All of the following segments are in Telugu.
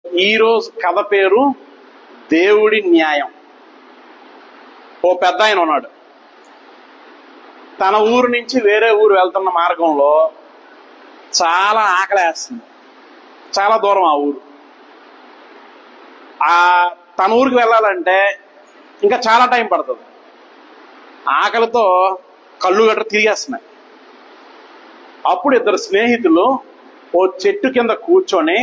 ఈరోజు కథ పేరు దేవుడి న్యాయం. ఓ పెద్ద ఆయన ఉన్నాడు. తన ఊరు నుంచి వేరే ఊరు వెళ్తున్న మార్గంలో చాలా ఆకలేస్తుంది. చాలా దూరం ఆ ఊరు. తన ఊరికి వెళ్ళాలంటే ఇంకా చాలా టైం పడుతుంది. ఆకలితో కళ్ళు గట్ర తిరిగేస్తున్నాయి. అప్పుడు ఇద్దరు స్నేహితులు ఓ చెట్టు కింద కూర్చొని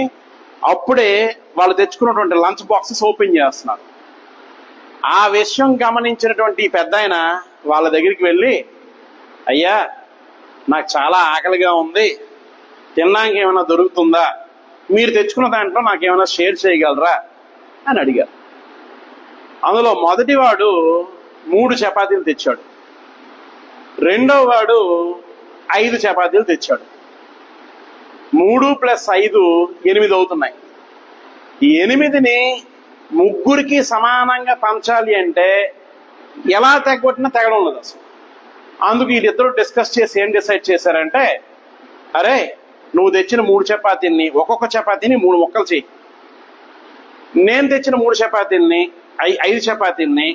అప్పుడే వాళ్ళు తెచ్చుకున్నటువంటి లంచ్ బాక్సెస్ ఓపెన్ చేస్తున్నారు. ఆ విషయం గమనించినటువంటి పెద్ద ఆయన వాళ్ళ దగ్గరికి వెళ్ళి, అయ్యా నాకు చాలా ఆకలిగా ఉంది, తినడానికి ఏమైనా దొరుకుతుందా, మీరు తెచ్చుకున్న దాంట్లో నాకేమైనా షేర్ చేయగలరా అని అడిగారు. అందులో మొదటివాడు 3 చపాతీలు తెచ్చాడు. రెండో వాడు 5 చపాతీలు తెచ్చాడు. 3 + 5 8 అవుతున్నాయి. ఈ 8ని ముగ్గురికి సమానంగా పంచాలి అంటే ఎలా తెగొట్టినా తెగడం లేదు అసలు. అందుకు వీళ్ళిద్దరూ డిస్కస్ చేసి ఏం డిసైడ్ చేశారంటే, అరే నువ్వు తెచ్చిన 3 చపాతీల్ని ఒక్కొక్క చపాతీని 3 ముక్కలు చెయ్యి, నేను తెచ్చిన 3 చపాతీల్ని 5 చపాతీల్ని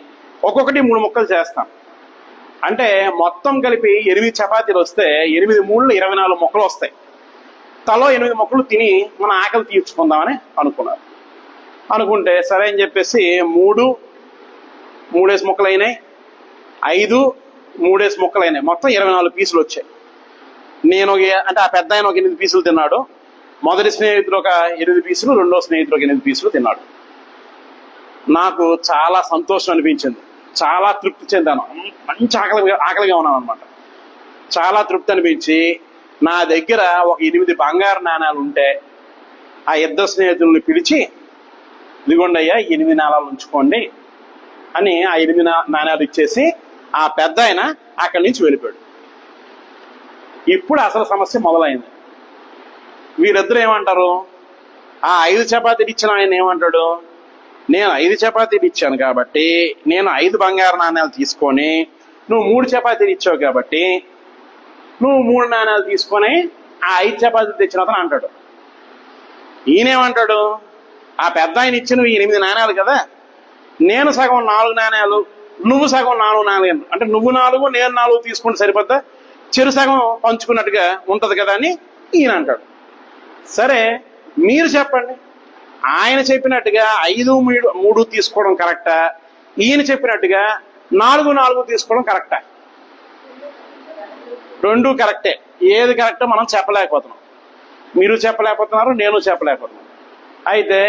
ఒక్కొక్కటి 3 ముక్కలు చేస్తాం. అంటే మొత్తం కలిపి 8 చపాతీలు వస్తే 8 3 24 ముక్కలు వస్తాయి. తలో 8 ముక్కలు తిని మన ఆకలి తీర్చుకుందామని అనుకున్నారు. అనుకుంటే సరే అని చెప్పేసి 3 ముక్కలు అయినాయి, 5 ముక్కలు అయినాయి. మొత్తం 24 పీసులు వచ్చాయి. నేను అంటే ఆ పెద్ద ఆయన ఒక 8 పీసులు తిన్నాడు, మొదటి స్నేహితుడు ఒక 8 పీసులు, రెండో స్నేహితుడు ఒక 8 పీసులు తిన్నాడు. నాకు చాలా సంతోషం అనిపించింది, చాలా తృప్తి చెందాను. మంచి ఆకలిగా ఉన్నాను అనమాట. చాలా తృప్తి అనిపించి నా దగ్గర ఒక 8 బంగారు నాణాలు ఉంటే ఆ ఇద్దరు స్నేహితుల్ని పిలిచి, ఇదిగోండి అయ్యా 8 నాణాలు ఉంచుకోండి అని ఆ 8 నాణాలు ఇచ్చేసి ఆ పెద్ద ఆయన అక్కడి నుంచి వెళ్ళిపోయాడు. ఇప్పుడు అసలు సమస్య మొదలైంది. వీరిద్దరు ఏమంటారు? ఆ 5 చపాతీలు ఇచ్చిన ఆయన ఏమంటాడు, నేను 5 చపాతీలు ఇచ్చాను కాబట్టి నేను 5 బంగారు నాణాలు తీసుకొని, నువ్వు 3 చపాతీలు ఇచ్చావు కాబట్టి నువ్వు 3 నాణాలు తీసుకొని ఆ 5 చపాతీలు తెచ్చిన అతను అంటాడు. ఈయనేమంటాడు, ఆ పెద్ద ఆయన ఇచ్చిన 8 నాణాలు కదా, నేను సగం 4 నాణాలు, నువ్వు సగం 4 నాణాలు, అంటే నువ్వు 4 నేను 4 తీసుకుంటే సరిపోద్దా, చెరు సగం పంచుకున్నట్టుగా ఉంటది కదా అని ఈయన అంటాడు. సరే మీరు చెప్పండి, ఆయన చెప్పినట్టుగా 5 3 తీసుకోవడం కరెక్టా, ఈయన చెప్పినట్టుగా 4 తీసుకోవడం కరెక్టా? రెండు కరెక్టే. ఏది కరెక్టో మనం చెప్పలేకపోతున్నాం. మీరు చెప్పలేకపోతున్నారు, నేను చెప్పలేకపోతున్నాను. అయితే